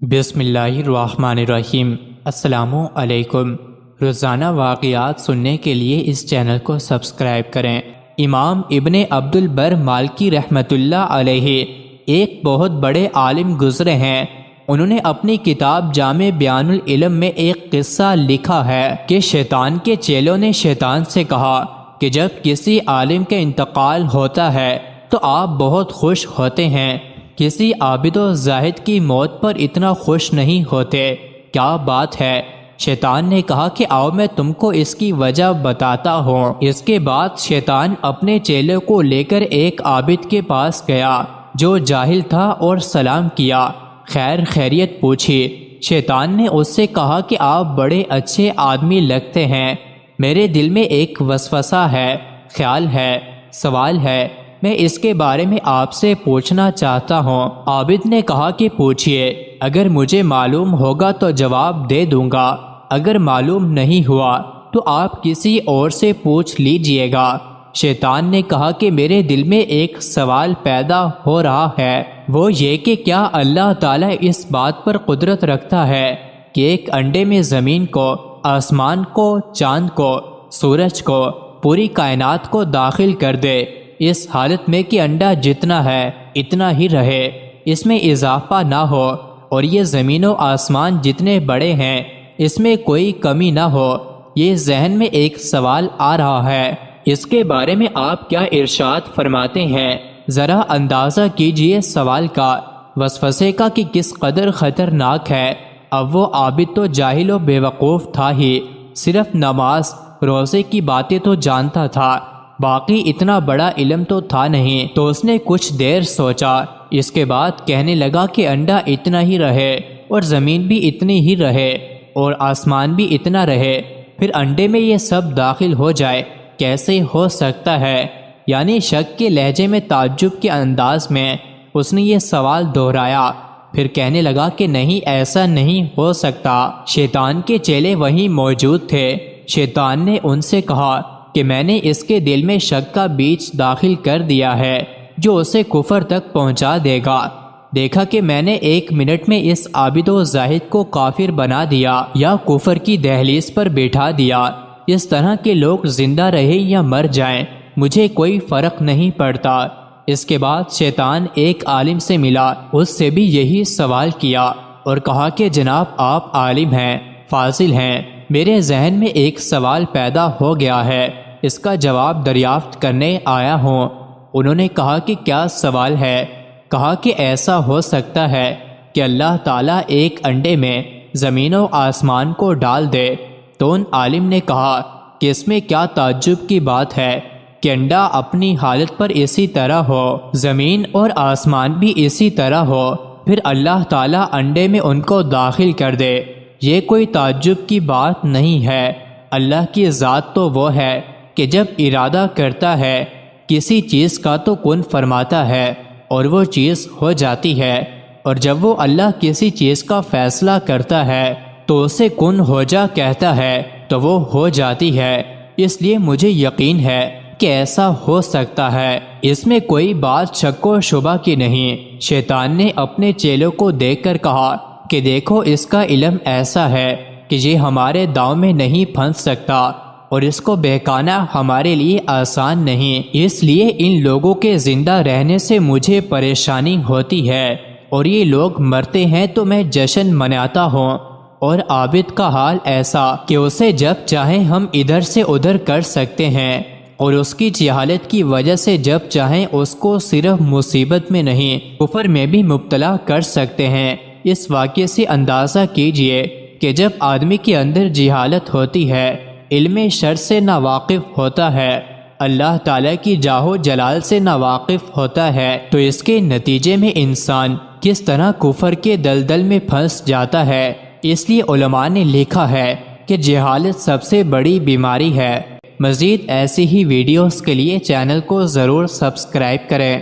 بسم اللہ الرحمن الرحیم۔ السلام علیکم۔ روزانہ واقعات سننے کے لیے اس چینل کو سبسکرائب کریں۔ امام ابن عبد البر مالکی رحمۃ اللہ علیہ ایک بہت بڑے عالم گزرے ہیں۔ انہوں نے اپنی کتاب جامع بیان العلم میں ایک قصہ لکھا ہے کہ شیطان کے چیلوں نے شیطان سے کہا کہ جب کسی عالم کا انتقال ہوتا ہے تو آپ بہت خوش ہوتے ہیں، کسی عابد و زاہد کی موت پر اتنا خوش نہیں ہوتے، کیا بات ہے؟ شیطان نے کہا کہ آؤ میں تم کو اس کی وجہ بتاتا ہوں۔ اس کے بعد شیطان اپنے چیلوں کو لے کر ایک عابد کے پاس گیا جو جاہل تھا اور سلام کیا، خیر خیریت پوچھی۔ شیطان نے اس سے کہا کہ آپ بڑے اچھے آدمی لگتے ہیں، میرے دل میں ایک وسوسہ ہے، خیال ہے، سوال ہے، میں اس کے بارے میں آپ سے پوچھنا چاہتا ہوں۔ عابد نے کہا کہ پوچھئے، اگر مجھے معلوم ہوگا تو جواب دے دوں گا، اگر معلوم نہیں ہوا تو آپ کسی اور سے پوچھ لیجئے گا۔ شیطان نے کہا کہ میرے دل میں ایک سوال پیدا ہو رہا ہے، وہ یہ کہ کیا اللہ تعالیٰ اس بات پر قدرت رکھتا ہے کہ ایک انڈے میں زمین کو، آسمان کو، چاند کو، سورج کو، پوری کائنات کو داخل کر دے، اس حالت میں کہ انڈا جتنا ہے اتنا ہی رہے، اس میں اضافہ نہ ہو، اور یہ زمین و آسمان جتنے بڑے ہیں اس میں کوئی کمی نہ ہو؟ یہ ذہن میں ایک سوال آ رہا ہے، اس کے بارے میں آپ کیا ارشاد فرماتے ہیں؟ ذرا اندازہ کیجئے سوال کا، وسوسے کا کہ کس قدر خطرناک ہے۔ اب وہ عابد تو جاہل و بیوقوف تھا ہی، صرف نماز روزے کی باتیں تو جانتا تھا، باقی اتنا بڑا علم تو تھا نہیں۔ تو اس نے کچھ دیر سوچا، اس کے بعد کہنے لگا کہ انڈا اتنا ہی رہے اور زمین بھی اتنی ہی رہے اور آسمان بھی اتنا رہے، پھر انڈے میں یہ سب داخل ہو جائے، کیسے ہو سکتا ہے؟ یعنی شک کے لہجے میں، تعجب کے انداز میں اس نے یہ سوال دہرایا، پھر کہنے لگا کہ نہیں، ایسا نہیں ہو سکتا۔ شیطان کے چیلے وہیں موجود تھے۔ شیطان نے ان سے کہا کہ میں نے اس کے دل میں شک کا بیج داخل کر دیا ہے جو اسے کفر تک پہنچا دے گا۔ دیکھا کہ میں نے 1 منٹ میں اس عابد و زاہد کو کافر بنا دیا یا کفر کی دہلیز پر بیٹھا دیا۔ اس طرح کے لوگ زندہ رہیں یا مر جائیں، مجھے کوئی فرق نہیں پڑتا۔ اس کے بعد شیطان ایک عالم سے ملا، اس سے بھی یہی سوال کیا اور کہا کہ جناب آپ عالم ہیں، فاضل ہیں، میرے ذہن میں ایک سوال پیدا ہو گیا ہے، اس کا جواب دریافت کرنے آیا ہوں۔ انہوں نے کہا کہ کیا سوال ہے؟ کہا کہ ایسا ہو سکتا ہے کہ اللہ تعالیٰ ایک انڈے میں زمین و آسمان کو ڈال دے؟ تو ان عالم نے کہا کہ اس میں کیا تعجب کی بات ہے کہ انڈا اپنی حالت پر اسی طرح ہو، زمین اور آسمان بھی اسی طرح ہو، پھر اللہ تعالیٰ انڈے میں ان کو داخل کر دے؟ یہ کوئی تعجب کی بات نہیں ہے۔ اللہ کی ذات تو وہ ہے کہ جب ارادہ کرتا ہے کسی چیز کا تو کن فرماتا ہے اور وہ چیز ہو جاتی ہے، اور جب وہ اللہ کسی چیز کا فیصلہ کرتا ہے تو اسے کن ہو جا کہتا ہے تو وہ ہو جاتی ہے۔ اس لیے مجھے یقین ہے کہ ایسا ہو سکتا ہے، اس میں کوئی بات شک و شبہ کی نہیں۔ شیطان نے اپنے چیلوں کو دیکھ کر کہا کہ دیکھو اس کا علم ایسا ہے کہ یہ ہمارے داؤں میں نہیں پھنس سکتا اور اس کو بہکانا ہمارے لیے آسان نہیں، اس لیے ان لوگوں کے زندہ رہنے سے مجھے پریشانی ہوتی ہے، اور یہ لوگ مرتے ہیں تو میں جشن مناتا ہوں، اور عابد کا حال ایسا کہ اسے جب چاہیں ہم ادھر سے ادھر کر سکتے ہیں، اور اس کی جہالت کی وجہ سے جب چاہیں اس کو صرف مصیبت میں نہیں کفر میں بھی مبتلا کر سکتے ہیں۔ اس واقعے سے اندازہ کیجئے کہ جب آدمی کے اندر جہالت ہوتی ہے، علم شر سے ناواقف ہوتا ہے، اللہ تعالیٰ کی جاہ و جلال سے ناواقف ہوتا ہے، تو اس کے نتیجے میں انسان کس طرح کفر کے دلدل میں پھنس جاتا ہے۔ اس لیے علماء نے لکھا ہے کہ جہالت سب سے بڑی بیماری ہے۔ مزید ایسی ہی ویڈیوز کے لیے چینل کو ضرور سبسکرائب کریں۔